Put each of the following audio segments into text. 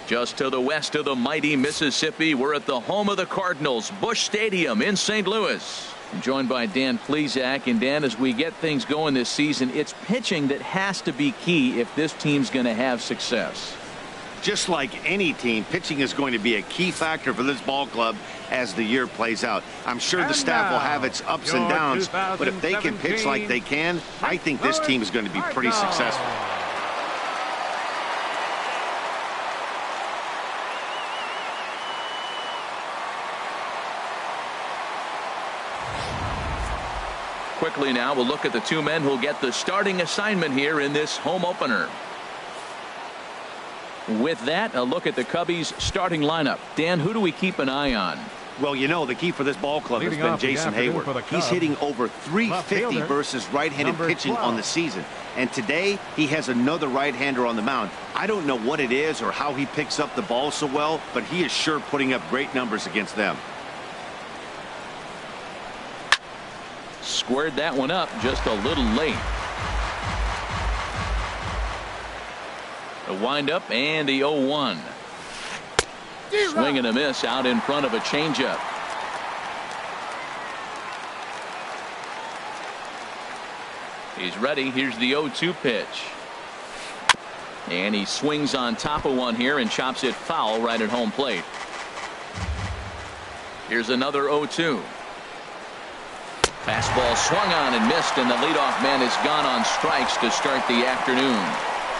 Just to the west of the mighty Mississippi, we're at the home of the Cardinals, Busch Stadium in St. Louis. I'm joined by Dan Plesac. And Dan, as we get things going this season, it's pitching that has to be key if this team's going to have success. Just like any team, pitching is going to be a key factor for this ball club as the year plays out. I'm sure the staff will have its ups and downs, but if they can pitch like they can, I think this team is going to be pretty successful. Quickly now, we'll look at the two men who'll get the starting assignment here in this home opener. With that, a look at the Cubbies' starting lineup. Dan, who do we keep an eye on? Well, you know, the key for this ball club has been Jason Hayward. He's hitting over .350 versus right-handed pitching on the season. And today, he has another right-hander on the mound. I don't know what it is or how he picks up the ball so well, but he is sure putting up great numbers against them. Squared that one up just a little late. The windup and the 0-1. Swing and a miss out in front of a changeup. He's ready. Here's the 0-2 pitch. And he swings on top of one here and chops it foul right at home plate. Here's another 0-2. Fastball swung on and missed, and the leadoff man has gone on strikes to start the afternoon.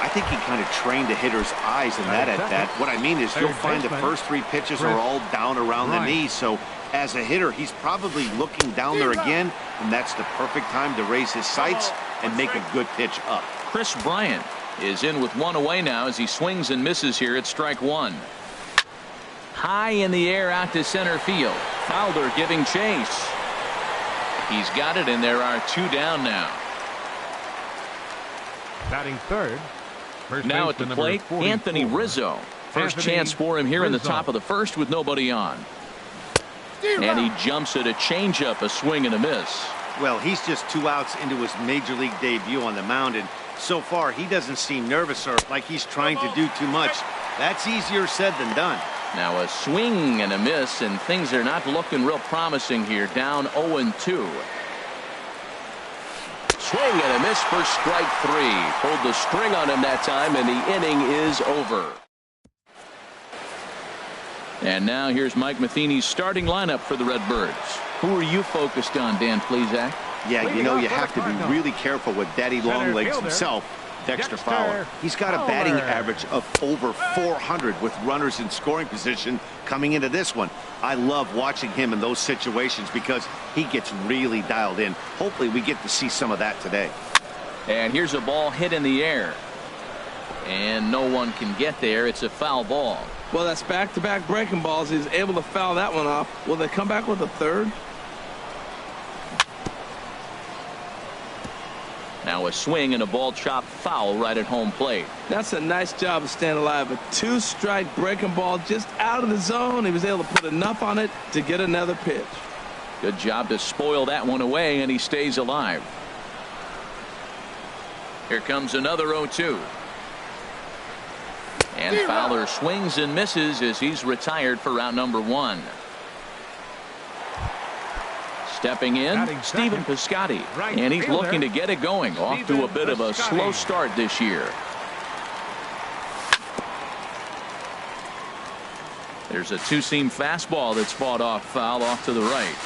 I think he kind of trained the hitter's eyes in that at bat. What I mean is you'll find the first three pitches are all down around the knee. So as a hitter, he's probably looking down there again, and that's the perfect time to raise his sights and make a good pitch up. Chris Bryant is in with one away now as he swings and misses here at strike one. High in the air out to center field. Fowler giving chase. He's got it, and there are two down now. Batting third. Now at the plate, Anthony Rizzo. First chance for him here in the top of the first with nobody on. And he jumps at a changeup, a swing and a miss. Well, he's just 2 outs into his major league debut on the mound, and so far he doesn't seem nervous or like he's trying to do too much. That's easier said than done. Now a swing and a miss, and things are not looking real promising here. Down 0-2. Swing and a miss for strike three. Pulled the string on him that time, and the inning is over. And now here's Mike Matheny's starting lineup for the Redbirds. Who are you focused on, Dan Plesac? Yeah, you know, you have to be really careful with Daddy Longlegs himself, Dexter Fowler. He's got a batting average of over 400 with runners in scoring position coming into this one. I love watching him in those situations because he gets really dialed in. Hopefully we get to see some of that today. And here's a ball hit in the air. And no one can get there. It's a foul ball. Well, that's back-to-back breaking balls. He's able to foul that one off. Will they come back with a third? Now a swing and a ball chopped foul right at home plate. That's a nice job of staying alive. A two-strike breaking ball just out of the zone. He was able to put enough on it to get another pitch. Good job to spoil that one away, and he stays alive. Here comes another 0-2. And Fowler swings and misses as he's retired for round number one. Stepping in, Stephen Piscotty, and he's looking to get it going. Off to a bit of a slow start this year. There's a two-seam fastball that's fought off foul off to the right.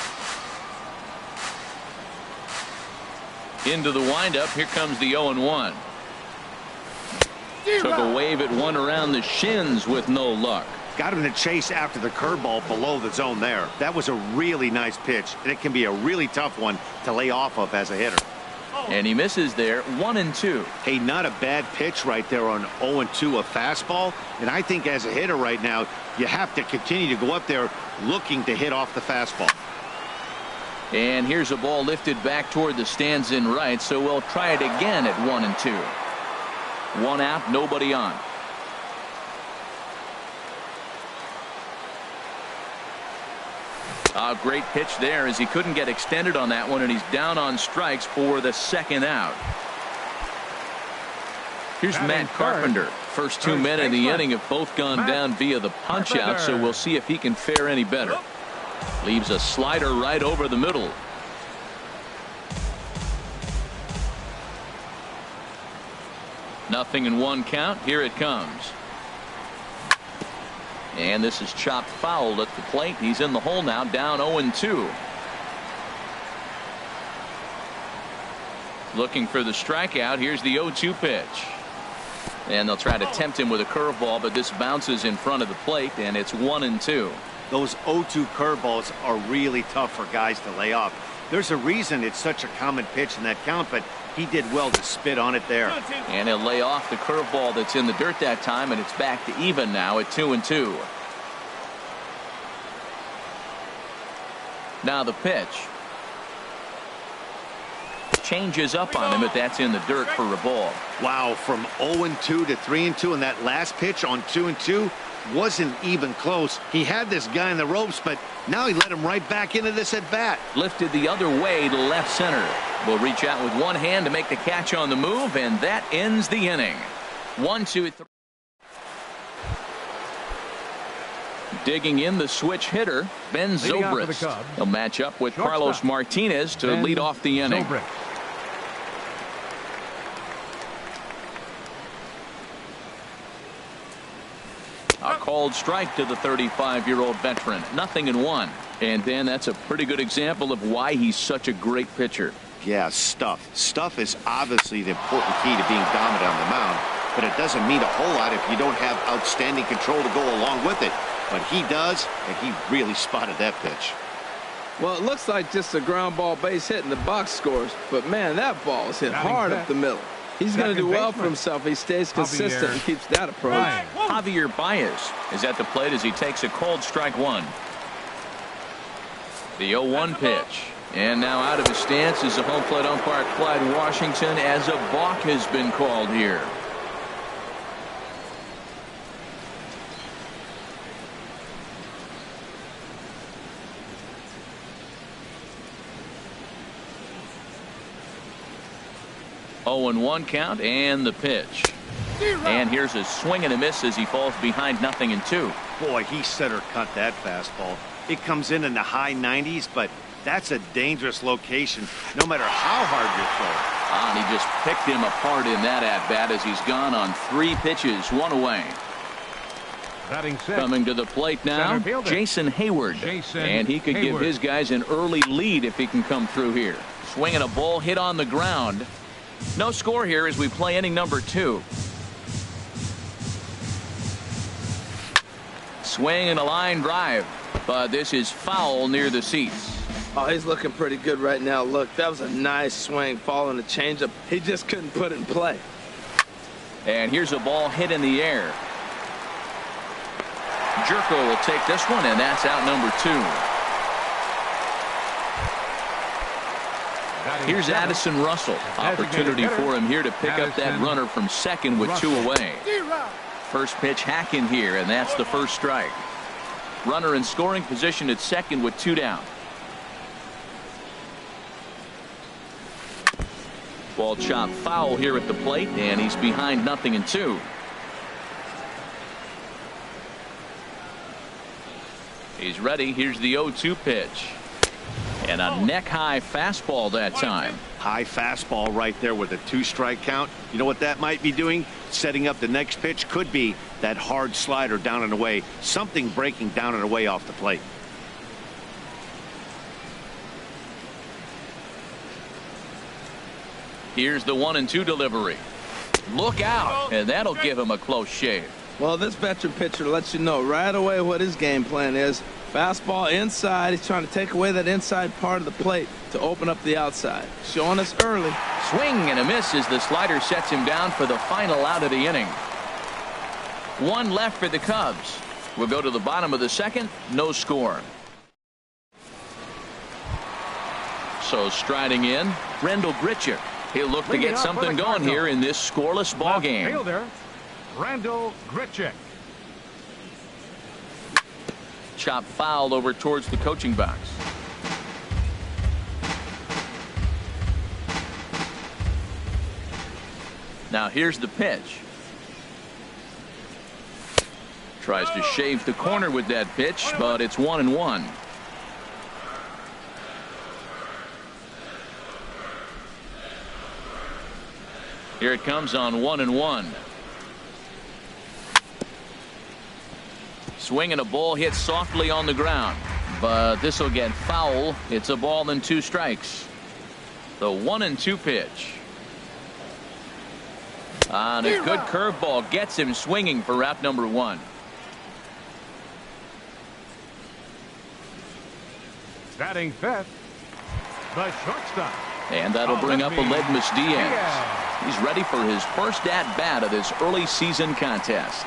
Into the windup. Here comes the 0-1. Took a wave at one around the shins with no luck. Got him to chase after the curveball below the zone there. That was a really nice pitch, and it can be a really tough one to lay off of as a hitter. And he misses there. 1-2. Hey, not a bad pitch right there on 0-2, a fastball. And I think as a hitter right now, you have to continue to go up there looking to hit off the fastball. And here's a ball lifted back toward the stands in right, so we'll try it again at 1-2. One out, nobody on. A great pitch there as he couldn't get extended on that one, and he's down on strikes for the second out. Here's Matt Carpenter. First 2 men in the inning have both gone down via the punch out, so we'll see if he can fare any better. Leaves a slider right over the middle. Nothing in 1 count. Here it comes. And this is chopped foul at the plate. He's in the hole now, down 0-2. Looking for the strikeout. Here's the 0-2 pitch. And they'll try to tempt him with a curveball, but this bounces in front of the plate, and it's 1-2. Those 0-2 curveballs are really tough for guys to lay off. There's a reason it's such a common pitch in that count, but he did well to spit on it there. And he'll lay off the curveball that's in the dirt that time, and it's back to even now at 2-2. Now the pitch. Changes up on him, but that's in the dirt for a ball. Wow, from 0-2 to 3-2, and that last pitch on 2-2 wasn't even close. He had this guy in the ropes, but now he let him right back into this at bat. Lifted the other way to left center. Will reach out with one hand to make the catch on the move, and that ends the inning. 1-2-3. Digging in the switch hitter, Ben Zobrist. He'll match up with Carlos Martinez to lead off the inning. A called strike to the 35-year-old veteran. Nothing in 1. And Dan, that's a pretty good example of why he's such a great pitcher. Yeah, stuff. Stuff is obviously the important key to being dominant on the mound, but it doesn't mean a whole lot if you don't have outstanding control to go along with it. But he does, and he really spotted that pitch. Well, it looks like just a ground ball base hit in the box scores, but man, that ball is hit hard up the middle. He's going to do well for himself. He stays consistent and keeps that approach. Javier Baez is at the plate as he takes a called strike 1. The 0-1 pitch. And now out of his stance is the home plate umpire Clyde Washington, as a balk has been called here. And 1 count, and the pitch. And here's a swing and a miss as he falls behind 0-2. Boy, he center cut that fastball. It comes in the high 90s, but that's a dangerous location no matter how hard you're throwing. And he just picked him apart in that at-bat as he's gone on 3 pitches, 1 away. Coming to the plate now, Jason Hayward. And he could give his guys an early lead if he can come through here. Swinging a ball hit on the ground. No score here as we play inning number 2. Swing and a line drive, but this is foul near the seats. Oh, he's looking pretty good right now. Look, that was a nice swing, following the changeup. He just couldn't put it in play. And here's a ball hit in the air. Jerko will take this one, and that's out number 2. Here's Addison Russell. Opportunity for him here to pick up that runner from second with 2 away. First pitch hack in here, and that's the first strike. Runner in scoring position at second with 2 down. Ball chopped foul here at the plate, and he's behind 0-2. He's ready. Here's the 0-2 pitch. And a neck-high fastball that time. High fastball right there with a 2-strike count. You know what that might be doing? Setting up the next pitch. Could be that hard slider down and away. Something breaking down and away off the plate. Here's the 1-2 delivery. Look out, and that'll give him a close shave. Well, this veteran pitcher lets you know right away what his game plan is. Fastball inside. He's trying to take away that inside part of the plate to open up the outside. Showing us early. Swing and a miss as the slider sets him down for the final out of the inning. 1 left for the Cubs. We'll go to the bottom of the second. No score. So striding in, Rendell Grichuk. He'll look to get something going here in this scoreless ball game. Fielder, Rendell Grichuk. Chop foul over towards the coaching box. Now here's the pitch. Tries to shave the corner with that pitch, but it's 1-1. Here it comes on 1-1. Swing and a ball hit softly on the ground, but this will get foul. It's a ball and 2 strikes. The 1-2 pitch. And a good curveball gets him swinging for out number 1. Batting fifth, the shortstop. And that'll bring up Aledmus Diaz. He's ready for his first at-bat of this early season contest.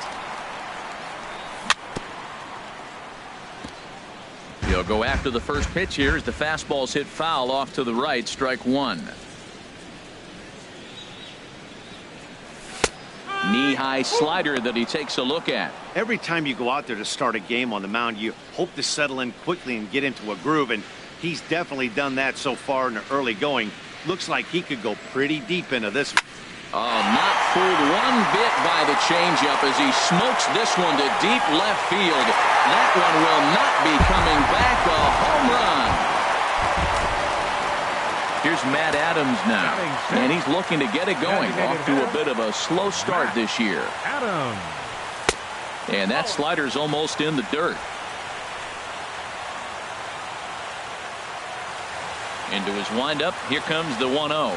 He'll go after the first pitch here as the fastball's hit foul off to the right, strike 1. Knee-high slider that he takes a look at. Every time you go out there to start a game on the mound, you hope to settle in quickly and get into a groove, and he's definitely done that so far in the early going. Looks like he could go pretty deep into this one. Oh, not fooled one bit by the changeup as he smokes this one to deep left field. That one will not be coming back. A home run. Here's Matt Adams now, and he's looking to get it going. Off to a bit of a slow start this year. Adams. And that slider's almost in the dirt. Into his windup. Here comes the 1-0.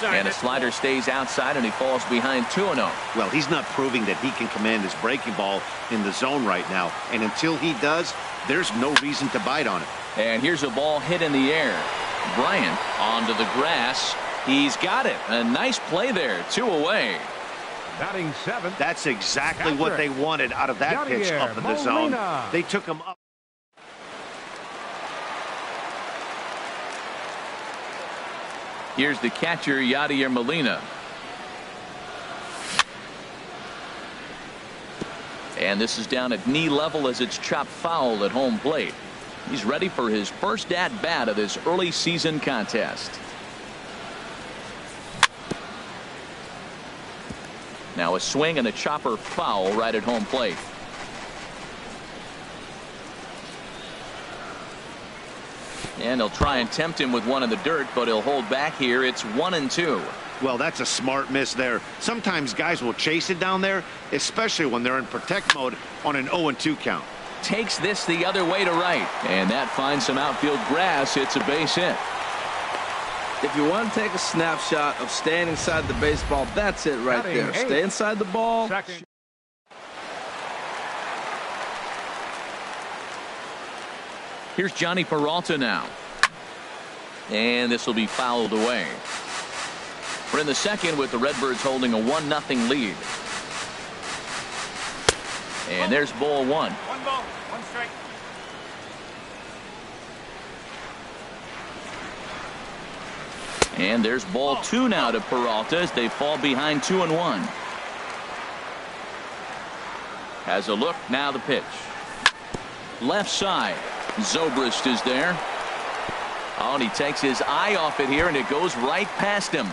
And a slider stays outside, and he falls behind 2-0. Well, he's not proving that he can command his breaking ball in the zone right now. And until he does, there's no reason to bite on it. And here's a ball hit in the air. Bryant onto the grass. He's got it. A nice play there. 2 away. Batting seventh. That's exactly what they wanted out of that pitch up in the zone. They took him up. Here's the catcher, Yadier Molina. And this is down at knee level as it's chopped foul at home plate. He's ready for his first at-bat of this early season contest. Now a swing and a chopper foul right at home plate. And he'll try and tempt him with one in the dirt, but he'll hold back here. It's 1-2. Well, that's a smart miss there. Sometimes guys will chase it down there, especially when they're in protect mode on an 0-2 count. Takes this the other way to right, and that finds some outfield grass. It's a base hit. If you want to take a snapshot of staying inside the baseball, that's it right there. Stay inside the ball. Second. Here's Johnny Peralta now. And this will be fouled away. We're in the second with the Redbirds holding a 1-0 lead. And there's ball 1. 1 ball, 1 strike. And there's ball 2 now to Peralta as they fall behind 2-1. Has a look, now the pitch. Left side. Zobrist is there. Oh, and he takes his eye off it here, and it goes right past him.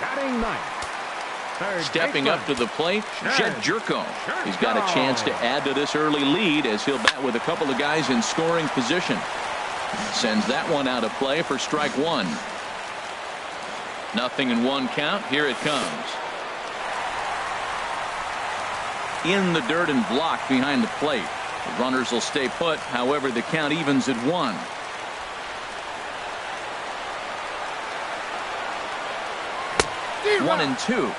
Batting ninth. Third Stepping up to the plate, Jed Jerko. He's got a chance to add to this early lead as he'll bat with a couple of guys in scoring position. Sends that one out of play for strike 1. 0-1 count. Here it comes. In the dirt and blocked behind the plate. The runners will stay put. However, the count evens at 1. One and 2.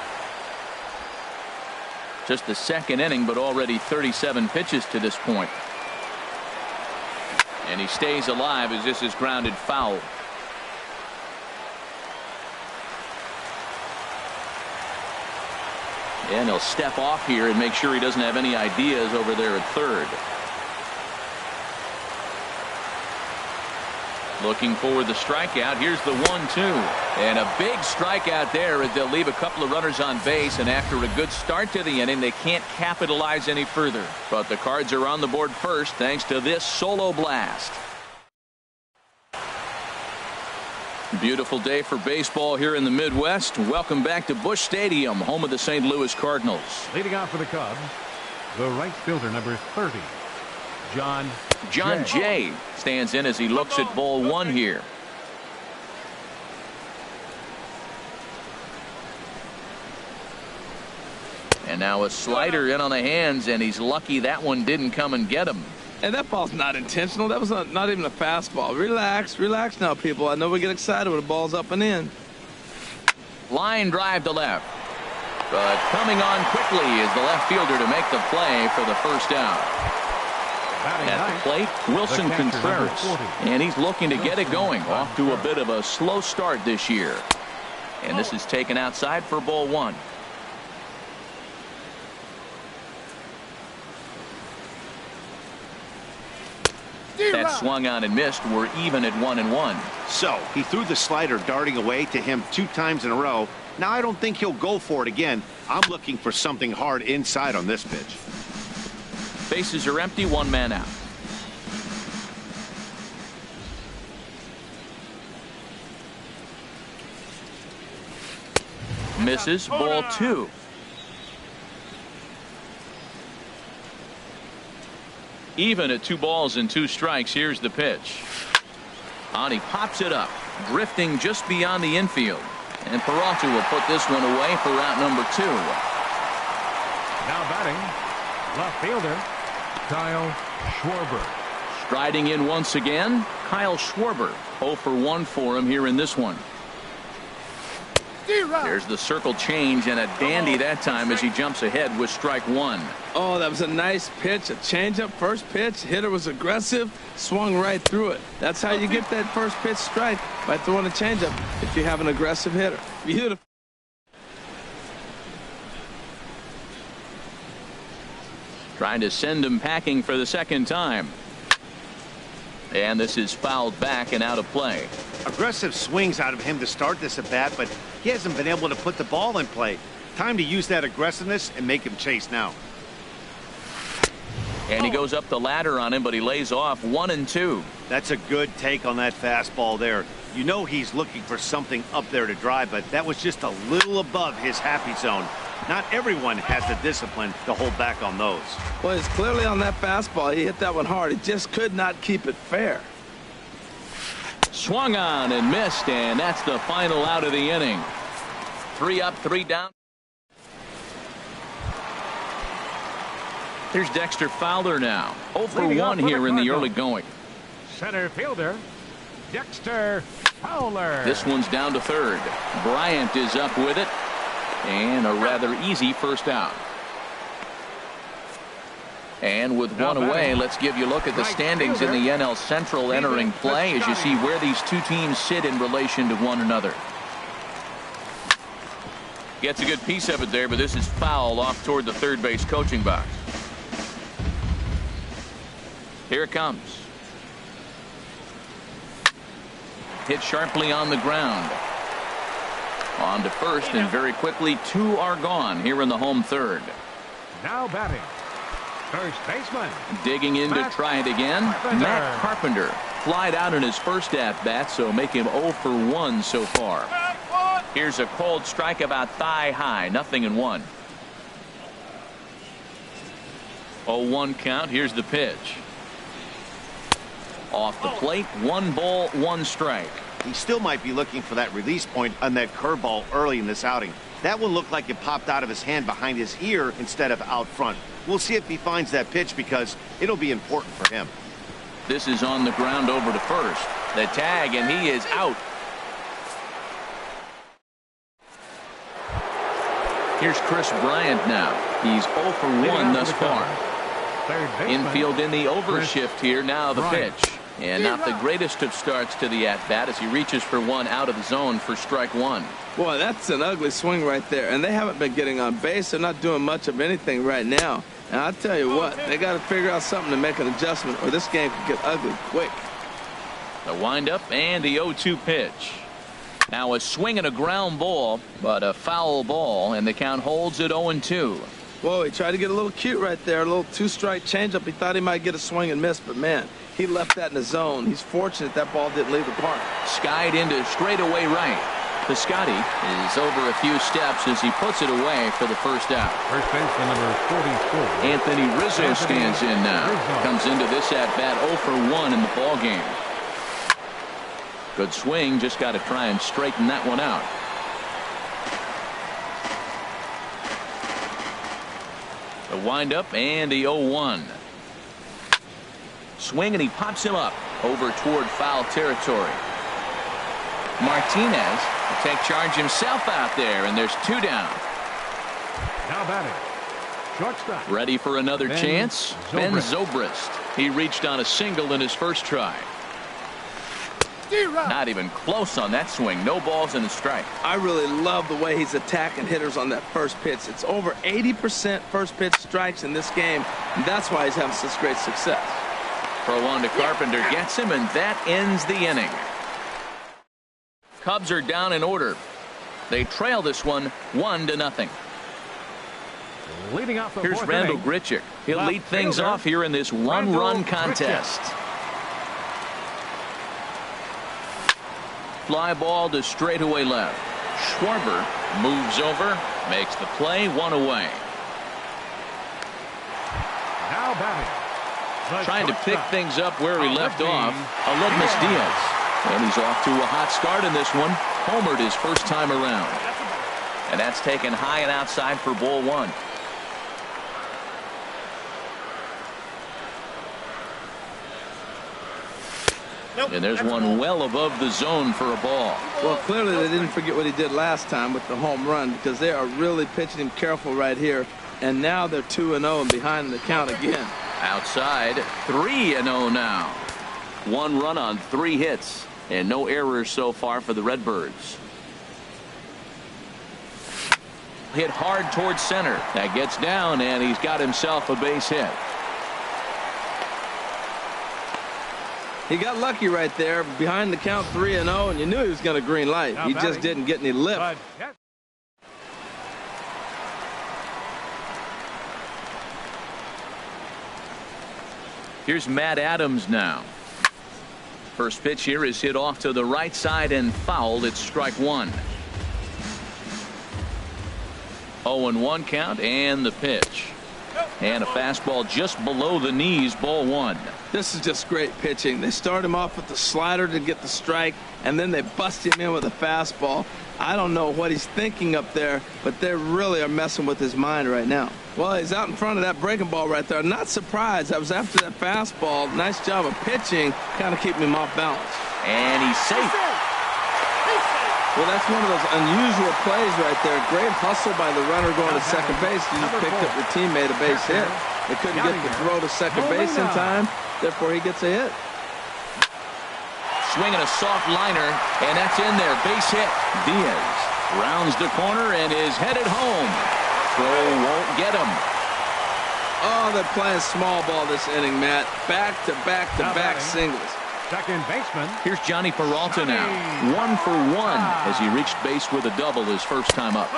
Just the second inning, but already 37 pitches to this point. And he stays alive as this is grounded foul. And he'll step off here and make sure he doesn't have any ideas over there at third. Looking for the strikeout. Here's the 1-2. And a big strikeout there as they'll leave a couple of runners on base. And after a good start to the inning, they can't capitalize any further. But the Cards are on the board first thanks to this solo blast. Beautiful day for baseball here in the Midwest. Welcome back to Busch Stadium, home of the St. Louis Cardinals. Leading off for the Cubs, the right fielder, number 30, John Jay stands in as he looks at ball one here. And now a slider in on the hands, and he's lucky that one didn't come and get him. And that ball's not intentional. That was not even a fastball. Relax now, people. I know we get excited when the ball's up and in. Line drive to left. But coming on quickly is the left fielder to make the play for the first out. At the plate, Wilson Contreras. And he's looking to get it going. Off to a bit of a slow start this year. And this is taken outside for ball one. That swung on and missed. We're even at 1-1. So he threw the slider darting away to him 2 times in a row. Now I don't think he'll go for it again. I'm looking for something hard inside on this pitch. Bases are empty, 1 man out. Misses, ball 2. Even at 2 balls and 2 strikes. Here's the pitch. And he pops it up, drifting just beyond the infield. And Peralta will put this one away for out number 2. Now batting, left fielder, Kyle Schwarber. Striding in once again, Kyle Schwarber. 0 for 1 for him here in this one. There's the circle change, and a dandy that time as he jumps ahead with strike 1. Oh, that was a nice pitch. A changeup, first pitch. Hitter was aggressive, swung right through it. That's how you get that first pitch strike, by throwing a changeup if you have an aggressive hitter. Beautiful. Trying to send him packing for the second time. And this is fouled back and out of play. Aggressive swings out of him to start this at bat, but he hasn't been able to put the ball in play. Time to use that aggressiveness and make him chase now. And he goes up the ladder on him, but he lays off 1-2. That's a good take on that fastball there. You know he's looking for something up there to drive, but that was just a little above his happy zone. Not everyone has the discipline to hold back on those. Well, it's clearly on that fastball. He hit that one hard. He just could not keep it fair. Swung on and missed, and that's the final out of the inning. 3 up, 3 down. Here's Dexter Fowler now. 0 for 1 here in the early going. Center fielder, Dexter Fowler. This one's down to third. Bryant is up with it. And a rather easy first out. And with one away, let's give you a look at the standings in the NL Central entering play as you see where these 2 teams sit in relation to one another. Gets a good piece of it there, but this is foul off toward the third base coaching box. Here it comes. Hit sharply on the ground. On to first, and very quickly 2 are gone here in the home third. Now batting, first baseman. Digging in to try it again. Matt Carpenter flied out in his first at-bat, so make him 0 for 1 so far. Here's a cold strike about thigh high, 0-1. 0-1 count. Here's the pitch. Off the plate, 1 ball, 1 strike. He still might be looking for that release point on that curveball early in this outing. That one looked like it popped out of his hand behind his ear instead of out front. We'll see if he finds that pitch because it'll be important for him. This is on the ground over to first. The tag, and he is out. Here's Chris Bryant now. He's 0 for 1 thus far. Infield in the overshift here. Now the pitch. And not the greatest of starts to the at-bat as he reaches for 1 out of the zone for strike 1. Boy, that's an ugly swing right there. And they haven't been getting on base. They're not doing much of anything right now. And I'll tell you what, they got to figure out something to make an adjustment or this game could get ugly quick. The windup and the 0-2 pitch. Now a swing and a ground ball, but a foul ball, and the count holds at 0-2. Whoa, he tried to get a little cute right there, a little two-strike changeup. He thought he might get a swing and miss, but man, he left that in the zone. He's fortunate that ball didn't leave the park. Skied into straightaway right. Piscotty is over a few steps as he puts it away for the first out. First baseman number 44. Anthony Rizzo stands in now. Comes into this at-bat 0 for 1 in the ball game. Good swing, just got to try and straighten that one out. The windup and the 0-1. Swing and he pops him up over toward foul territory. Martinez will take charge himself out there, and there's 2 down. Now batting, shortstop. Ready for another chance? Ben Zobrist. He reached on a single in his first try. Not even close on that swing. No balls and a strike. I really love the way he's attacking hitters on that first pitch. It's over 80% first pitch strikes in this game, and that's why he's having such great success. Throw on to Carpenter gets him, and that ends the inning. Cubs are down in order. They trail this one 1-0. Leading off the Here's Randall Grichuk. He'll lead things off here in this one-run contest. Fly ball to straightaway left. Schwarber moves over, makes the play, 1 away. Now batting. Trying to pick things up where he left off. Aledmus Diaz. And he's off to a hot start in this one. Homered his first time around. And that's taken high and outside for ball 1. And there's one well above the zone for a ball. Well, clearly they didn't forget what he did last time with the home run, because they are really pitching him careful right here. And now they're 2-0 and behind the count again. Outside, 3-0 now. 1 run on 3 hits, and no errors so far for the Redbirds. Hit hard towards center. That gets down, and he's got himself a base hit. He got lucky right there, behind the count 3-0, and you knew he was going to green light. He just didn't get any lift. Here's Matt Adams now. First pitch here is hit off to the right side and fouled. It's strike 1. 0-1 count, and the pitch. And a fastball just below the knees, ball 1. This is just great pitching. They start him off with the slider to get the strike, and then they bust him in with a fastball. I don't know what he's thinking up there, but they really are messing with his mind right now. Well, he's out in front of that breaking ball right there. Not surprised. I was after that fastball. Nice job of pitching, kind of keeping him off balance. And he's safe. Well, that's one of those unusual plays right there. Great hustle by the runner going to second base. He just picked up your teammate a base hit. They couldn't get the throw to second base in time. Therefore, he gets a hit. Swinging a soft liner, and that's in there. Base hit. Diaz rounds the corner and is headed home. Throw won't get him. Oh, they're playing small ball this inning, Matt. Back-to-back-to-back singles. Second baseman. Here's Johnny Peralta now. 1 for 1 as he reached base with a double his first time up.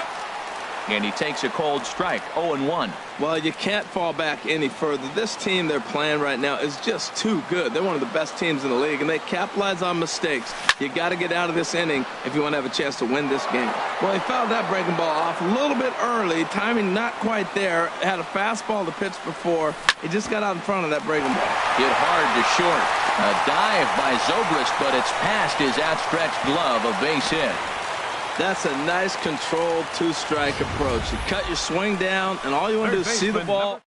And he takes a cold strike. 0-1. Well, you can't fall back any further. This team they're playing right now is just too good. They're one of the best teams in the league, and they capitalize on mistakes. You got to get out of this inning if you want to have a chance to win this game. Well, he fouled that breaking ball off a little bit early. Timing not quite there. Had a fastball to pitch before. He just got out in front of that breaking ball. Hit hard to short. A dive by Zobrist, but it's past his outstretched glove. A base hit. That's a nice controlled 2-strike approach. You cut your swing down, and all you want to do is see the ball.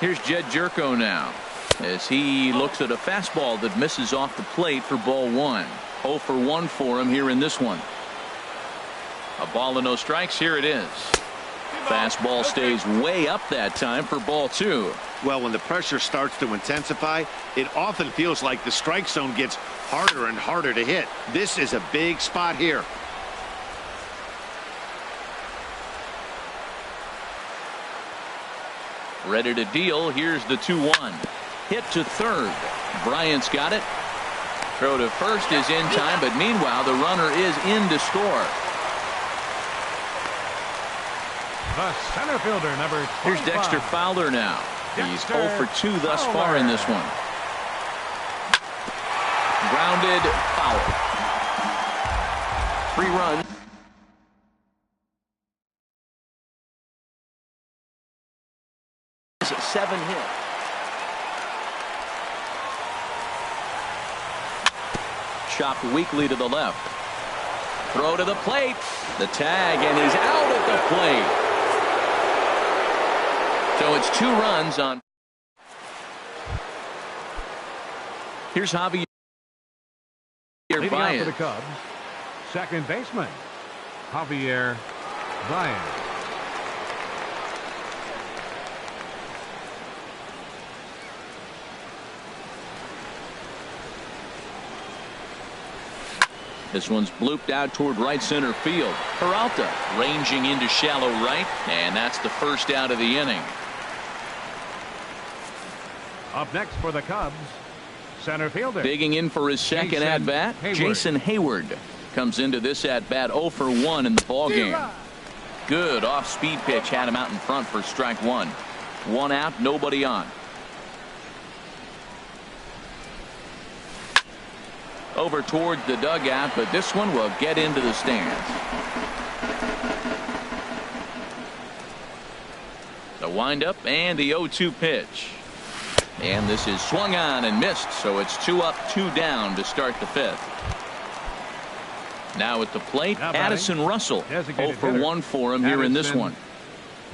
Here's Jed Jerko now as he looks at a fastball that misses off the plate for ball 1. 0 for 1 for him here in this one. A ball and no strikes. Here it is. Fastball stays way up that time for ball 2. Well, when the pressure starts to intensify, it often feels like the strike zone gets harder and harder to hit. This is a big spot here. Ready to deal. Here's the 2-1. Hit to third. Bryant's got it. Throw to first is in time, but meanwhile the runner is in to score. The center fielder, number 25. Here's Dexter Fowler now. He's 0 for 2 thus far in this one. Grounded, foul. 3 runs. 7 hits. Chopped weakly to the left. Throw to the plate. The tag, and he's out at the plate. So it's 2 runs on. Here's Javier Leading off Baez. for the Cubs, second baseman, Javier Baez. This one's blooped out toward right center field. Peralta ranging into shallow right, and that's the first out of the inning. Up next for the Cubs, center fielder. Digging in for his second at-bat, Jason Hayward comes into this at-bat 0 for 1 in the ballgame. Good off-speed pitch had him out in front for strike 1. 1 out, nobody on. Over toward the dugout, but this one will get into the stands. The windup and the 0-2 pitch. And this is swung on and missed, so it's 2 up, 2 down to start the 5th. Now at the plate, Addison Russell. 0 for 1 for him here in this one.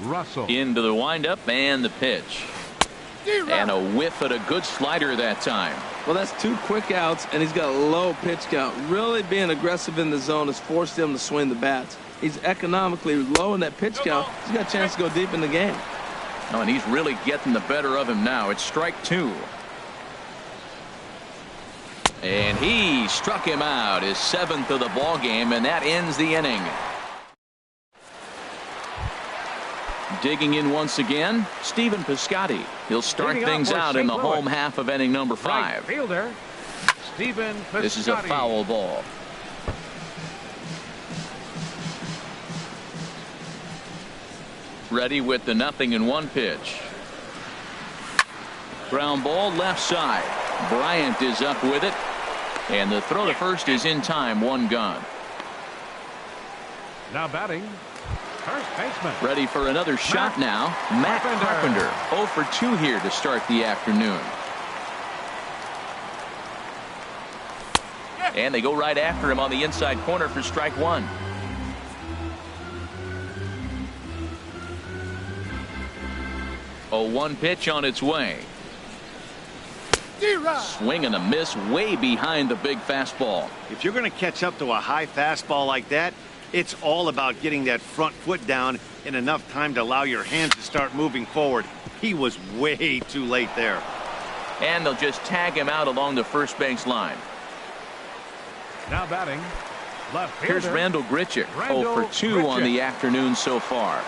Russell. Into the windup and the pitch. And a whiff at a good slider that time. Well, that's 2 quick outs, and he's got a low pitch count. Really being aggressive in the zone has forced him to swing the bats. He's economically low in that pitch count. He's got a chance to go deep in the game. Oh, and he's really getting the better of him now. It's strike 2. And he struck him out, his 7th of the ball game, and that ends the inning. Digging in once again, Stephen Piscotty. He'll start things out in the home half of inning number 5. Right fielder, Stephen Piscotty. This is a foul ball. Ready with the 0-1 pitch. Ground ball left side. Bryant is up with it. And the throw to first is in time. 1 gone. Now batting, first baseman. Ready for another shot now. Matt Carpenter. 0 for 2 here to start the afternoon. And they go right after him on the inside corner for strike 1. A 1 pitch on its way. Swing and a miss way behind the big fastball. If you're going to catch up to a high fastball like that, it's all about getting that front foot down in enough time to allow your hands to start moving forward. He was way too late there. And they'll just tag him out along the first base line. Now batting, left fielder. Here's Randall Grichuk. 0 for 2 on the afternoon so far.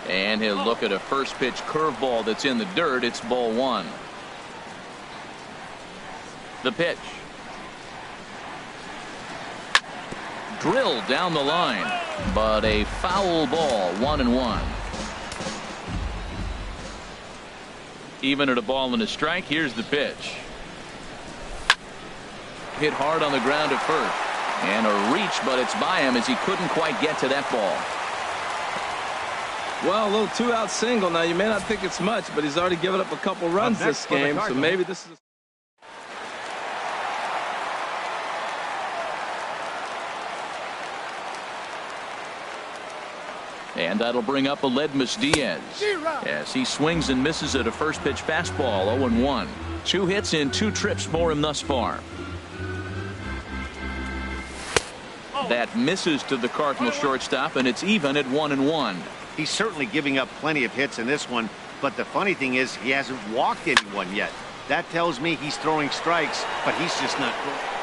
And he'll look at a first pitch curveball that's in the dirt. It's ball 1. The pitch. Drilled down the line, but a foul ball. 1-1. Even at a ball and a strike. Here's the pitch. Hit hard on the ground at first. And a reach, but it's by him as he couldn't quite get to that ball. Well, a little 2-out single. Now, you may not think it's much, but he's already given up a couple runs this game, so maybe this is... And that'll bring up Aledmus Diaz as he swings and misses at a first pitch fastball. 0-1. 2 hits in 2 trips for him thus far. That misses to the Cardinal shortstop, and it's even at 1-1. He's certainly giving up plenty of hits in this one, but the funny thing is he hasn't walked anyone yet. That tells me he's throwing strikes, but he's just not.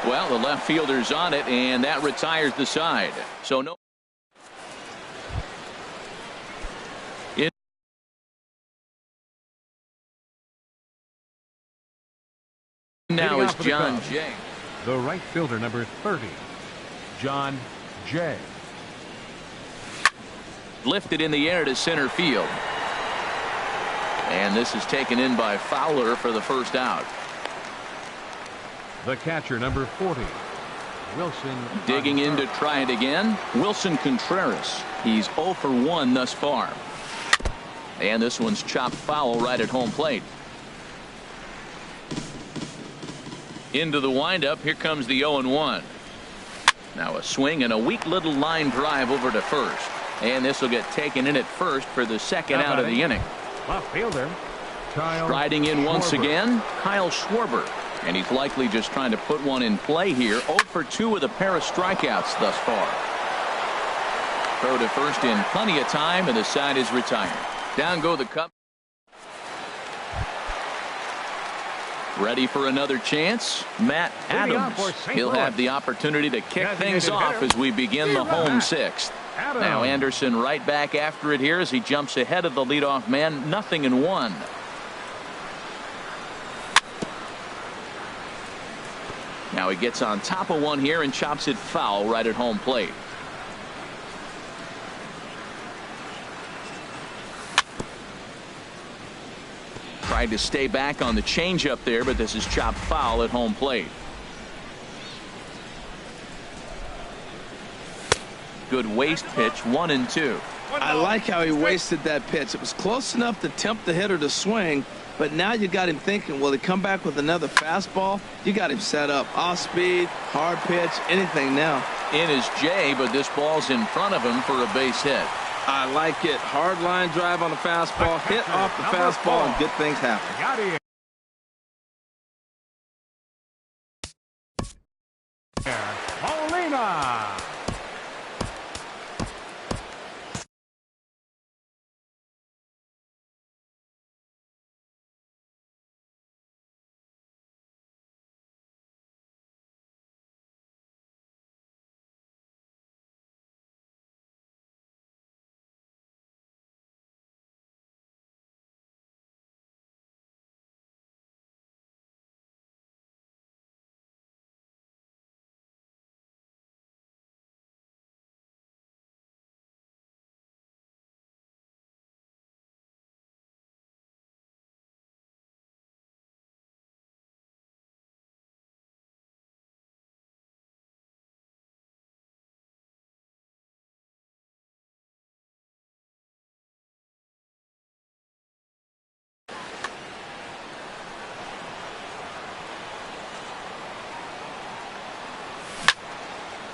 Well, the left fielder's on it, and that retires the side. So no. now is John Jay. The right fielder, number 30, John Jay. Lifted in the air to center field. And this is taken in by Fowler for the first out. The catcher, number 40, Wilson. Digging in to try it again, Wilson Contreras. He's 0 for 1 thus far. And this one's chopped foul right at home plate. Into the windup. Here comes the 0-1. Now a swing and a weak little line drive over to first. And this will get taken in at first for the second out of the inning. Left fielder, Kyle Striding in once Schwarber. again, Kyle Schwarber. And he's likely just trying to put one in play here. 0 for 2 with a pair of strikeouts thus far. Throw to first in plenty of time, and the side is retired. Down go the Cubs. Ready for another chance? Matt Adams. He'll have the opportunity to kick things off as we begin the home sixth. Now Anderson right back after it here as he jumps ahead of the leadoff man. 0-1. Now he gets on top of one here and chops it foul right at home plate. Tried to stay back on the changeup there, but this is chopped foul at home plate. Good waste pitch, 1-2. I like how he wasted that pitch. It was close enough to tempt the hitter to swing, but now you got him thinking, will he come back with another fastball? You got him set up. Off speed, hard pitch, anything now. In is Jay, but this ball's in front of him for a base hit. I like it. Hard line drive on the fastball, hit off the fastball, and good things happen. Molina.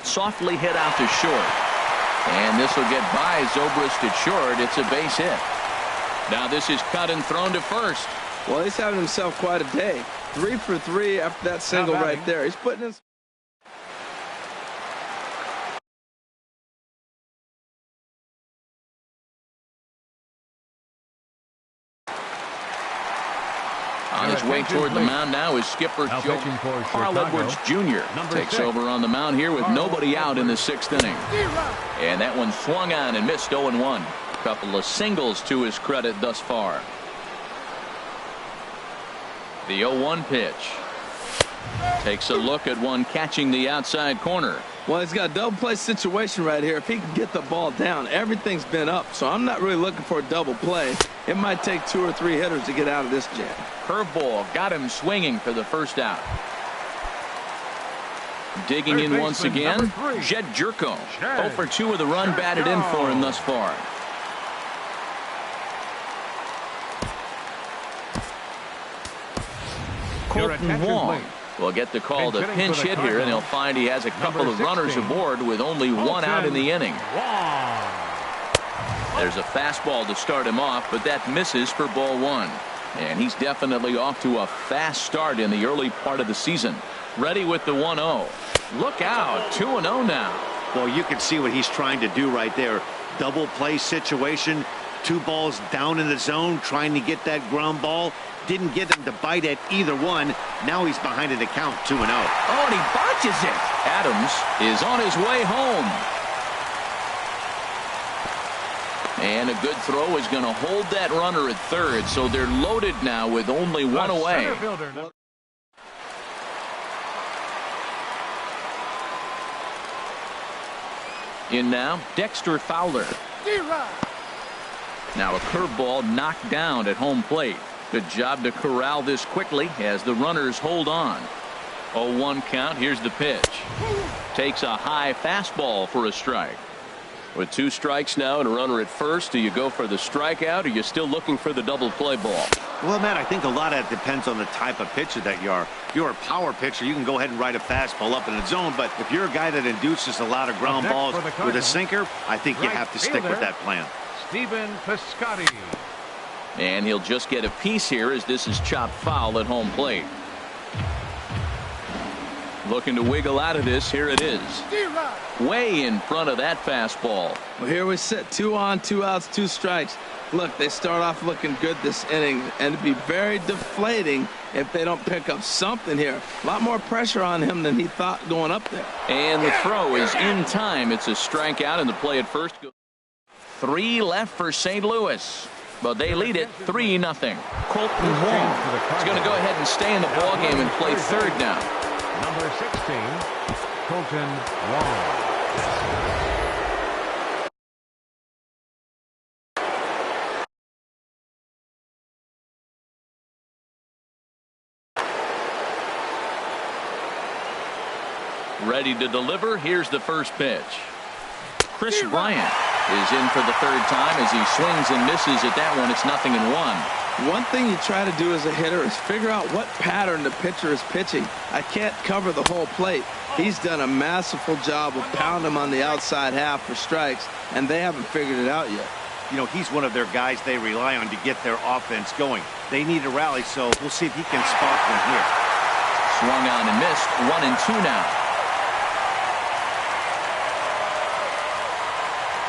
Softly hit out to short. And this will get by Zobrist at short. It's a base hit. Now this is cut and thrown to first. Well, he's having himself quite a day. 3 for 3 after that single right there. He's putting in. On his way toward the mound now is skipper Carl Edwards Jr. Takes over on the mound here with nobody out in the 6th inning. And that one swung on and missed. 0-1. Couple of singles to his credit thus far. The 0-1 pitch. Takes a look at one catching the outside corner. Well, he's got a double play situation right here. If he can get the ball down, everything's been up. So I'm not really looking for a double play. It might take 2 or 3 hitters to get out of this jam. Curveball got him swinging for the first out. Digging in once again, Jed Jerko. 0 for 2 with a run batted in for him thus far. Colton Wong will get the call to pinch hit here, and he'll find he has a couple of runners aboard with only 1 out in the inning. There's a fastball to start him off, but that misses for ball 1. And he's definitely off to a fast start in the early part of the season. Ready with the 1-0. Look out, 2-0 now. Well, you can see what he's trying to do right there. Double play situation, 2 balls down in the zone, trying to get that ground ball. Didn't get him to bite at either one. Now he's behind in the count, 2-0. Oh, and he botches it. Adams is on his way home. And a good throw is going to hold that runner at third, so they're loaded now with only 1 away. In now, Dexter Fowler. Now a curveball knocked down at home plate. Good job to corral this quickly as the runners hold on. 0-1 count. Here's the pitch. Takes a high fastball for a strike. With 2 strikes now and a runner at first, do you go for the strikeout or are you still looking for the double play ball? Well, Matt, I think a lot of it depends on the type of pitcher that you are. If you're a power pitcher, you can go ahead and ride a fastball up in the zone. But if you're a guy that induces a lot of ground balls with a sinker, I think you have to stick with that plan. Stephen Piscotty. And he'll just get a piece here as this is chopped foul at home plate. Looking to wiggle out of this. Here it is. Way in front of that fastball. Well, here we sit. 2 on, 2 outs, 2 strikes. Look, they start off looking good this inning, and it'd be very deflating if they don't pick up something here. A lot more pressure on him than he thought going up there. And the throw is in time. It's a strikeout, and the play at first. 3 left for St. Louis. But they lead it 3-0. Colton Wong is going to go ahead and stay in the ballgame and play third now. Number 16, Colton Wong. Ready to deliver. Here's the first pitch. Chris Bryant is in for the 3rd time as he swings and misses at that one. It's 0-1. One thing you try to do as a hitter is figure out what pattern the pitcher is pitching. I can't cover the whole plate. He's done a masterful job of pounding him on the outside half for strikes, and they haven't figured it out yet. You know, he's one of their guys they rely on to get their offense going. They need a rally, so we'll see if he can spark one here. Swung on and missed. 1-2 now.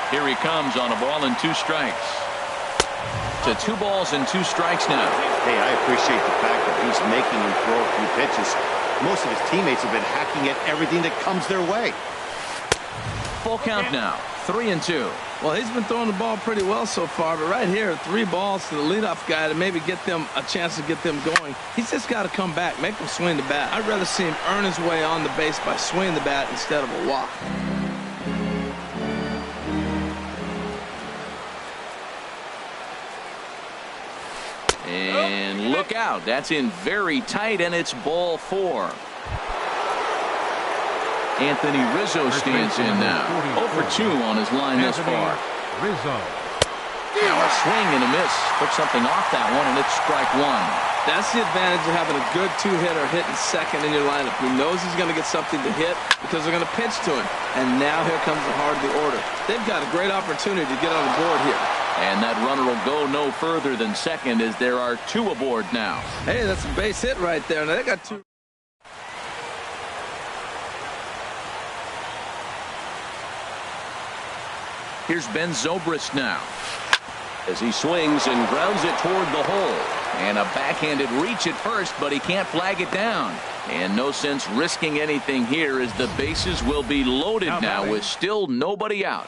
Here he comes on a ball and 2 strikes. To 2 balls and 2 strikes now. Hey, I appreciate the fact that he's making him throw a few pitches. Most of his teammates have been hacking at everything that comes their way. Full count now. 3-2. Well, he's been throwing the ball pretty well so far, but right here, 3 balls to the leadoff guy to maybe get them a chance to get them going. He's just got to come back, make him swing the bat. I'd rather see him earn his way on the base by swinging the bat instead of a walk. And look out. That's in very tight, and it's ball 4. Anthony Rizzo stands in now. 0 for 2 on his line thus far. Rizzo. Now a swing and a miss. Took something off that one, and it's strike 1. That's the advantage of having a good 2-hitter hitting second in your lineup. He knows he's going to get something to hit because they're going to pitch to him. And now here comes the heart of the order. They've got a great opportunity to get on the board here. And that runner will go no further than second as there are 2 aboard now. Hey, that's a base hit right there. Now they got 2. Here's Ben Zobrist now as he swings and grounds it toward the hole. And a backhanded reach at first, but he can't flag it down. And no sense risking anything here as the bases will be loaded now with still nobody out.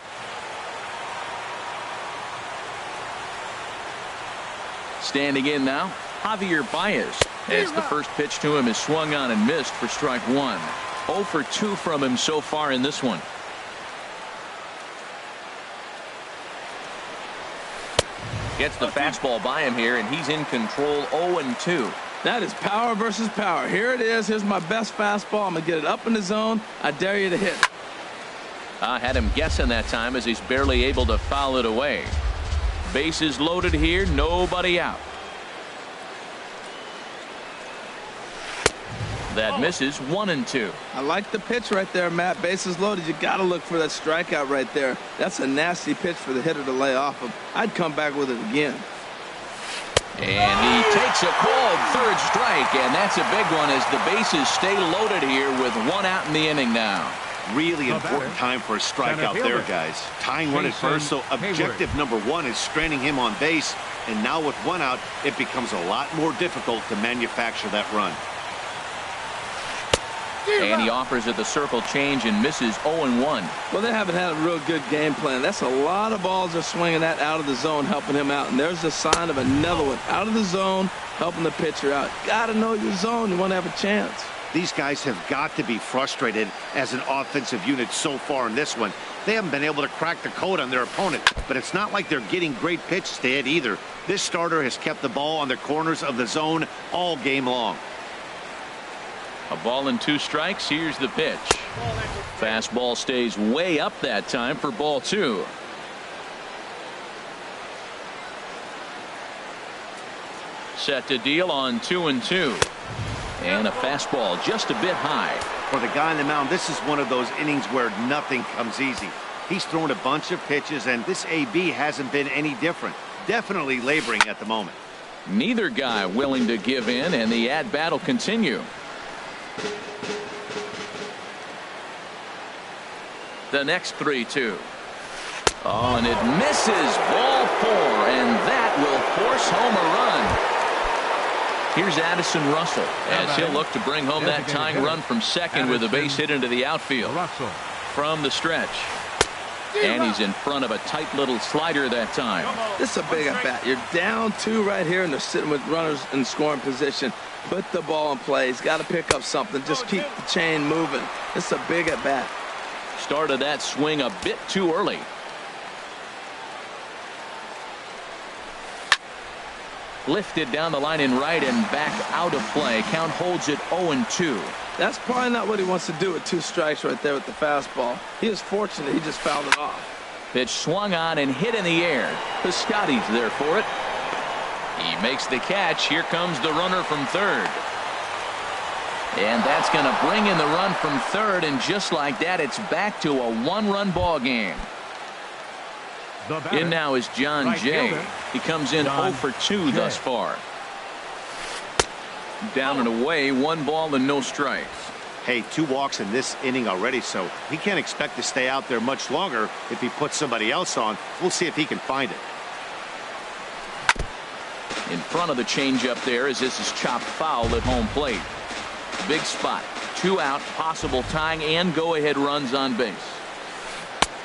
Standing in now, Javier Baez, as the first pitch to him is swung on and missed for strike 1. 0 for 2 from him so far in this one. Gets the fastball by him here, and he's in control. 0-2. That is power versus power. Here it is. Here's my best fastball. I'm going to get it up in the zone. I dare you to hit. I had him guessing that time as he's barely able to foul it away. Bases loaded here, nobody out. That misses. 1-2. I like the pitch right there, Matt. Bases loaded. You got to look for that strikeout right there. That's a nasty pitch for the hitter to lay off of. I'd come back with it again. And he takes a called 3rd strike, and that's a big one as the bases stay loaded here with 1 out in the inning now. Really important time for a strikeout there, guys. Tying one at first, so objective number 1 is straining him on base. And now with 1 out, it becomes a lot more difficult to manufacture that run. And he offers at the circle change and misses. 0-1. Well, they haven't had a real good game plan. That's a lot of balls they're swinging at out of the zone, helping him out. And there's the sign of another one out of the zone, helping the pitcher out. Got to know your zone. You want to have a chance. These guys have got to be frustrated as an offensive unit so far in this one. They haven't been able to crack the code on their opponent, but it's not like they're getting great pitches to hit either. This starter has kept the ball on the corners of the zone all game long. A ball and 2 strikes. Here's the pitch. Fastball stays way up that time for ball 2. Set to deal on 2-2. And a fastball just a bit high. For the guy on the mound, this is one of those innings where nothing comes easy. He's thrown a bunch of pitches, and this AB hasn't been any different. Definitely laboring at the moment. Neither guy willing to give in, and the at-bat will continue. The next 3-2. Oh, and it misses. Ball 4, and that will force home a run. Here's Addison Russell as he'll look to bring home that tying run from second with a base hit into the outfield. From the stretch. And he's in front of a tight little slider that time. This is a big at bat. You're down 2 right here, and they're sitting with runners in scoring position. Put the ball in play. He's got to pick up something. Just keep the chain moving. It's a big at bat. Started that swing a bit too early. Lifted down the line in right and back out of play. Count holds it 0-2. That's probably not what he wants to do with 2 strikes right there with the fastball. He is fortunate he just fouled it off. Pitch swung on and hit in the air. Piscotty's there for it. He makes the catch. Here comes the runner from third. And that's going to bring in the run from third, and just like that, it's back to a 1-run ball game. In now is John Jay. He comes in 0 for 2 thus far. Down and away, 1 ball and no strikes. Hey, 2 walks in this inning already, so he can't expect to stay out there much longer if he puts somebody else on. We'll see if he can find it. In front of the changeup there as this is chopped foul at home plate. Big spot. 2 out, possible tying and go-ahead runs on base.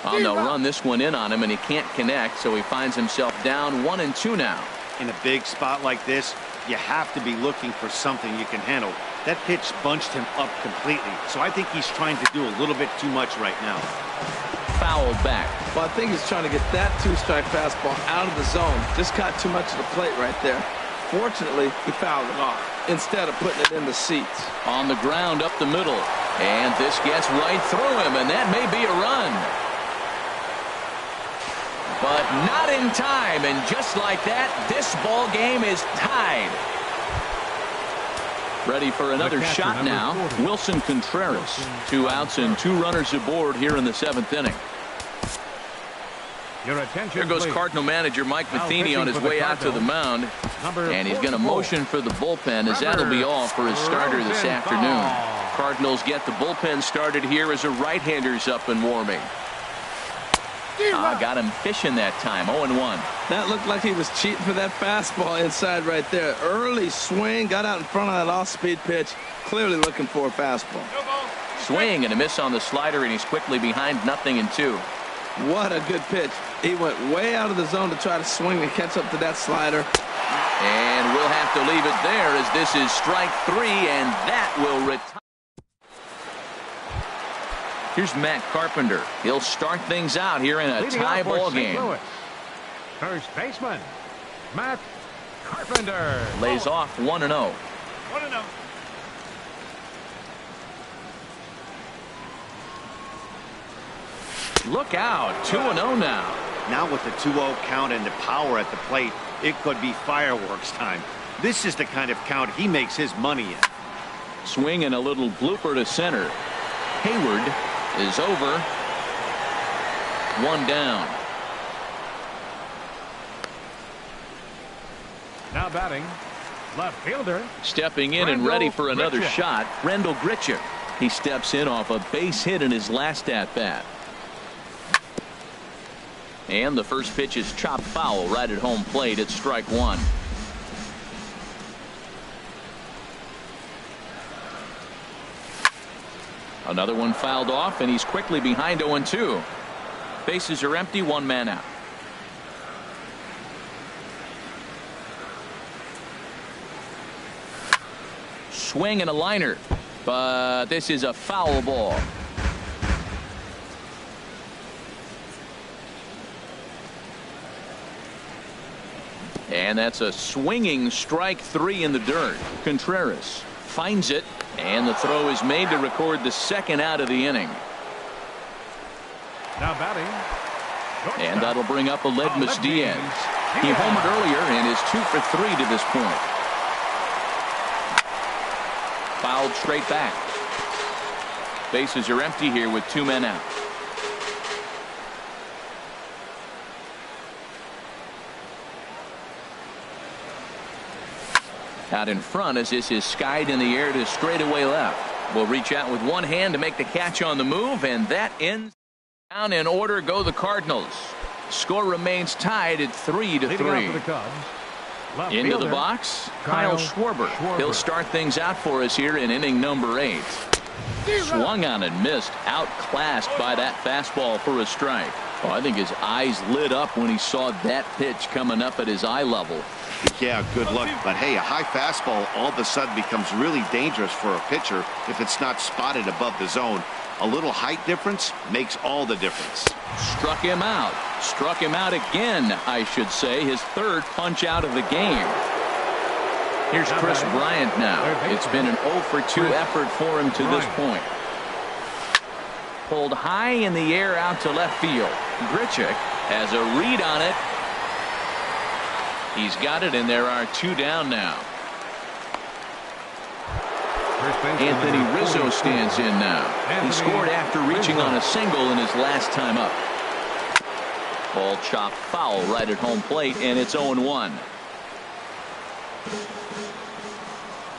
Oh, they'll run this one in on him, and he can't connect, so he finds himself down 1-2 now. In a big spot like this, you have to be looking for something you can handle. That pitch bunched him up completely, so I think he's trying to do a little bit too much right now. Fouled back. Well, I think he's trying to get that 2-strike fastball out of the zone. Just caught too much of the plate right there. Fortunately, he fouled it off instead of putting it in the seats. On the ground up the middle, and this gets right through him, and that may be a run. But not in time, and just like that, this ball game is tied. Ready for another shot now. Wilson Contreras. 2 outs and 2 runners aboard here in the 7th inning. Here goes Cardinal manager Mike Matheny on his way out to the mound. And he's going to motion for the bullpen, as that'll be all for his starter this afternoon. Cardinals get the bullpen started here as a right-hander's up and warming. Got him fishing that time. 0-1. That looked like he was cheating for that fastball inside right there. Early swing, got out in front of that off-speed pitch. Clearly looking for a fastball. Swing and a miss on the slider, and he's quickly behind 0-2. What a good pitch. He went way out of the zone to try to swing and catch up to that slider. And we'll have to leave it there as this is strike 3, and that will retire. Here's Matt Carpenter. He'll start things out here in a tie ball game. First baseman, Matt Carpenter. Lays off 1-0. 1-0. Look out. 2-0 now. Now with the 2-0 count and the power at the plate, it could be fireworks time. This is the kind of count he makes his money in. Swing and a little blooper to center. Hayward is over. 1 down. Now batting, left fielder. Stepping in and ready for another shot, Rendell Gritcher. He steps in off a base hit in his last at-bat. And the first pitch is chopped foul right at home plate. It's strike 1. Another one fouled off, and he's quickly behind 0-2. Bases are empty, 1 man out. Swing and a liner, but this is a foul ball. And that's a swinging strike 3 in the dirt. Contreras finds it, and the throw is made to record the second out of the inning. Now batting. And that'll bring up Aledmys Diaz. He homered earlier and is 2 for 3 to this point. Fouled straight back. Bases are empty here with 2 men out. Out in front as this is skied in the air to straightaway left. Will reach out with one hand to make the catch on the move, and that ends. Down in order go the Cardinals. Score remains tied at 3-3. Into the box, Kyle Schwarber. He'll start things out for us here in inning number 8. Swung on and missed, outclassed by that fastball for a strike. Oh, I think his eyes lit up when he saw that pitch coming up at his eye level. Yeah, good luck. But hey, a high fastball all of a sudden becomes really dangerous for a pitcher if it's not spotted above the zone. A little height difference makes all the difference. Struck him out. Struck him out again, I should say. His third punch out of the game. Here's Chris Bryant now. It's been an 0 for 2 effort for him to this point. Pulled high in the air out to left field. Grichuk has a read on it. He's got it, and there are 2 down now. Anthony Rizzo stands in now. He scored after reaching on a single in his last time up. Ball chopped foul right at home plate, and it's 0-1.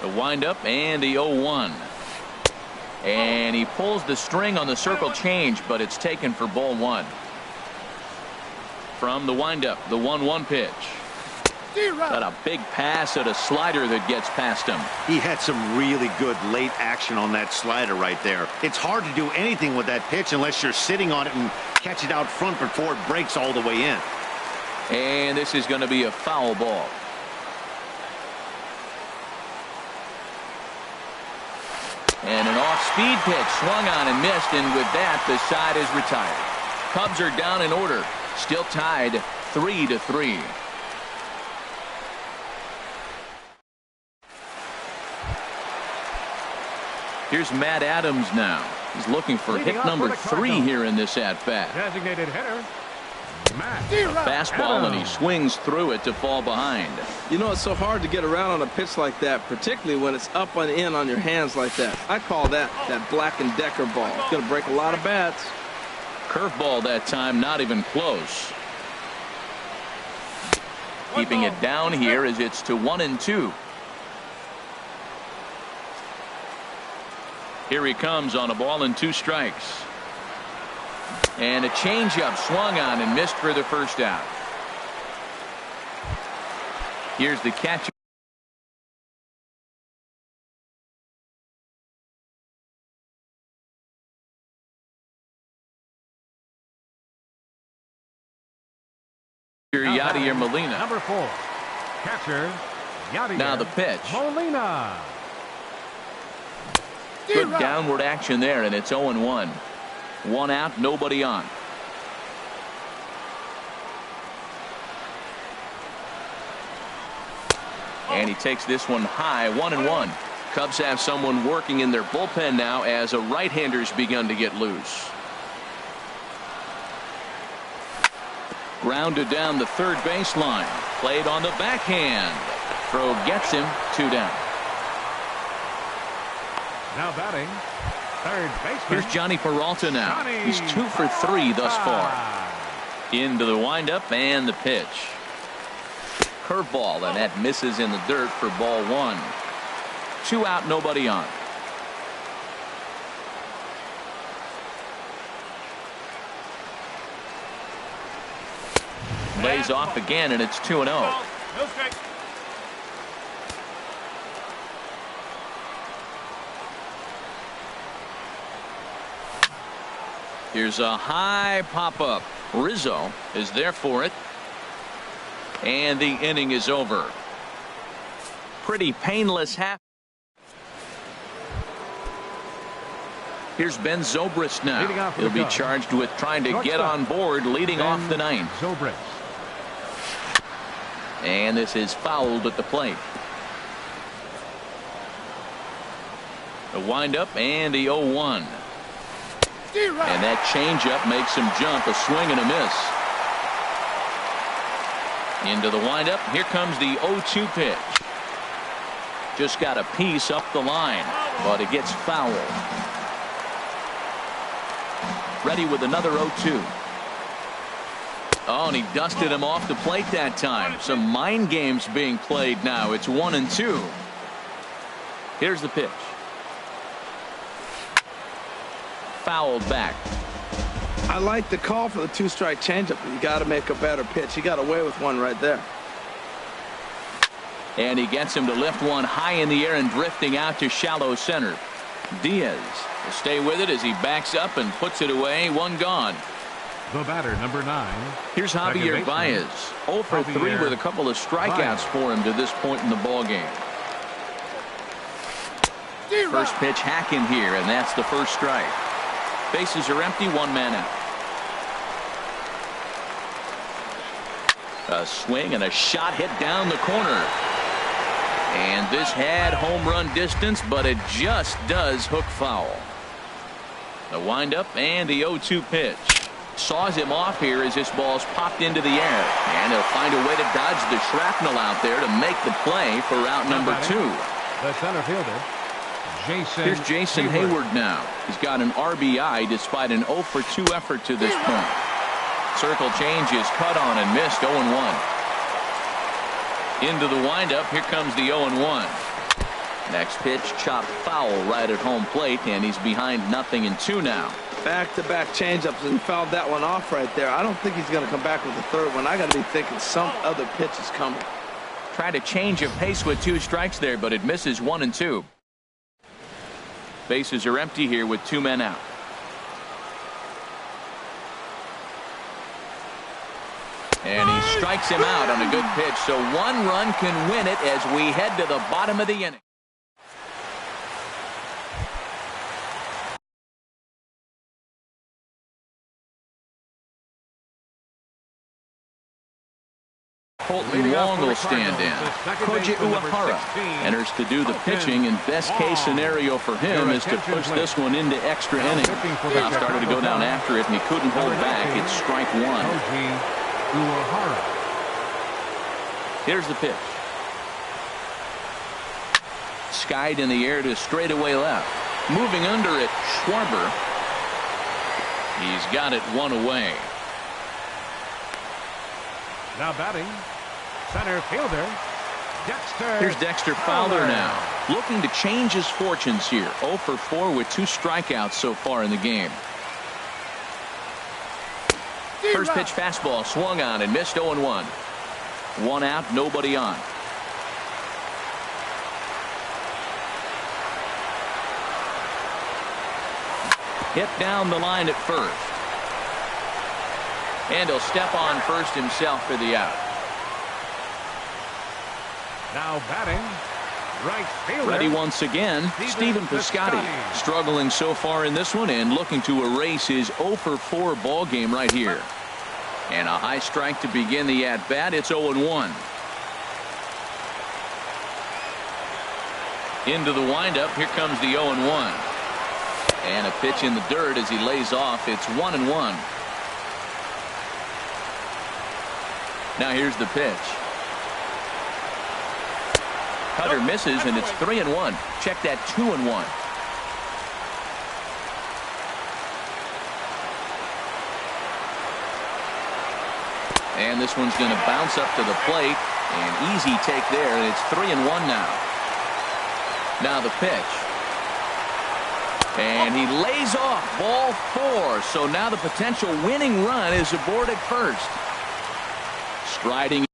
The windup and the 0-1. And he pulls the string on the circle change, but it's taken for ball 1. From the windup, the 1-1 pitch. Got a big pass at a slider that gets past him. He had some really good late action on that slider right there. It's hard to do anything with that pitch unless you're sitting on it and catch it out front before it breaks all the way in. And this is going to be a foul ball. And an off-speed pitch swung on and missed, and with that the side is retired. Cubs are down in order, still tied 3-3. Here's Matt Adams now. He's looking for hit number 3 here in this at-bat. Designated hitter, Matt Fastball, Adams. and he swings through it to fall behind. You know, it's so hard to get around on a pitch like that, particularly when it's up and in on your hands like that. I call that Black & Decker ball. It's going to break a lot of bats. Curveball that time, not even close. Keeping it down here as it's to 1-2. Here he comes on a ball and 2 strikes. And a changeup swung on and missed for the first out. Here's the catch. Yadier Molina. Number 4, catcher Yadier Now the pitch. Molina. Good downward action there, and it's 0-1. 1 out, nobody on. And he takes this one high, 1-1. Cubs have someone working in their bullpen now as a right-hander's begun to get loose. Grounded down the third baseline. Played on the backhand. Throw gets him, 2 down. Now batting, third baseman. Here's Johnny Peralta now. He's 2 for 3 thus far. Into the windup and the pitch. Curveball, and that misses in the dirt for ball 1. 2 out, nobody on. Lays off again, and it's 2-0. No strike. Here's a high pop-up. Rizzo is there for it. And the inning is over. Pretty painless half. Here's Ben Zobrist now. He'll be charged with trying to get on board leading off the 9th. Zobrist. And this is fouled at the plate. The windup and the 0-1. And that changeup makes him jump. A swing and a miss. Into the windup. Here comes the 0-2 pitch. Just got a piece up the line, but it gets fouled. Ready with another 0-2. Oh, and he dusted him off the plate that time. Some mind games being played now. It's 1-2. Here's the pitch. Fouled back. I like the call for the 2-strike changeup. You got to make a better pitch. He got away with one right there. And he gets him to lift one high in the air and drifting out to shallow center. Diaz will stay with it as he backs up and puts it away. One gone. The batter, number 9. Here's Javier Baez. 0 for 3 with a couple of strikeouts for him to this point in the ball game. First pitch hacking here, and that's the first strike. Bases are empty, 1 man out. A swing and a shot hit down the corner. And this had home run distance, but it just does hook foul. The windup and the 0-2 pitch. Saws him off here as this ball's popped into the air. And he'll find a way to dodge the shrapnel out there to make the play for out number 2. The center fielder, Jason. Here's Jason Hayward now. He's got an RBI despite an 0 for 2 effort to this point. Circle change is cut on and missed. 0-1. Into the windup. Here comes the 0-1. Next pitch chopped foul right at home plate, and he's behind 0-2 now. Back-to-back changeups, and he fouled that one off right there. I don't think he's going to come back with the third one. I got to be thinking some other pitch is coming. Tried to change of pace with 2 strikes there, but it misses. 1-2. Bases are empty here with 2 men out. And he strikes him out on a good pitch, so 1 run can win it as we head to the bottom of the inning. Colton Wong will stand in. Koji Uehara enters to do the pitching, and best case scenario for him is to push this one into extra innings. Now started to go down after it, and he couldn't hold back. It's strike 1. Here's the pitch. Skied in the air to straightaway left. Moving under it, Schwarber. He's got it 1 away. Now batting, center fielder, Dexter. Here's Dexter Fowler now, looking to change his fortunes here. 0 for 4 with 2 strikeouts so far in the game. First pitch fastball swung on and missed. 0-1. 1 out, nobody on. Hit down the line at first. And he'll step on first himself for the out. Now batting, right fielder. Ready once again, Stephen Piscotty. Struggling so far in this one and looking to erase his 0 for 4 ball game right here. And a high strike to begin the at-bat. It's 0-1. Into the windup. Here comes the 0-1. And a pitch in the dirt as he lays off. It's 1-1. Now here's the pitch. Cutter misses, and it's 3-1. Check that, 2-1. And this one's going to bounce up to the plate. An easy take there, and it's 3-1 now. Now the pitch. And he lays off. Ball 4. So now the potential winning run is aboard at first. Striding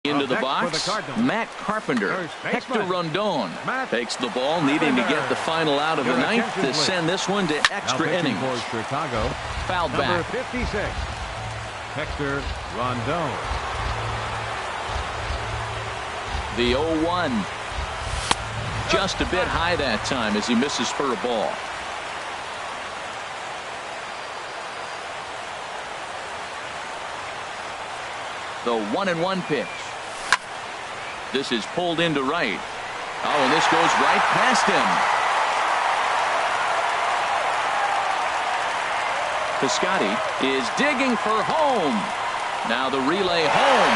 into the box, Matt Carpenter. Hector Rondon takes the ball, needing to get the final out of the ninth to send this one to extra innings. Chicago, fouled back. 56, Hector Rondon. The 0-1. Just a bit high that time as he misses for a ball. The 1-1 pitch. This is pulled into right. Oh, and this goes right past him. Piscotty is digging for home. Now the relay home.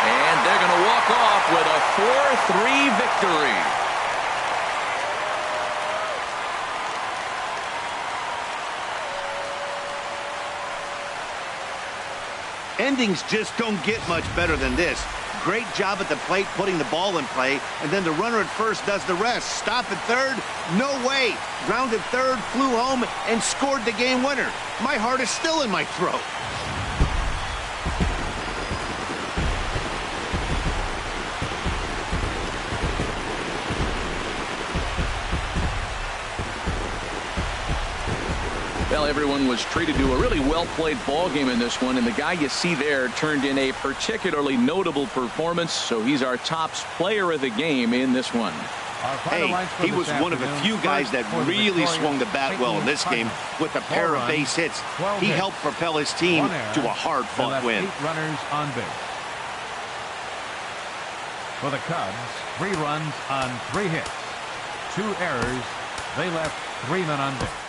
And they're going to walk off with a 4-3 victory. Endings just don't get much better than this. Great job at the plate putting the ball in play, and then the runner at first does the rest. Stop at third? No way. Grounded third, flew home, and scored the game winner. My heart is still in my throat. Well, everyone was treated to a really well-played ball game in this one, and the guy you see there turned in a particularly notable performance, so he's our top player of the game in this one. Hey, he was one of the few guys that really swung the bat well in this game with a pair of base hits. He helped propel his team to a hard-fought win. 8 runners on base. For the Cubs, 3 runs on 3 hits. 2 errors. They left 3 men on base.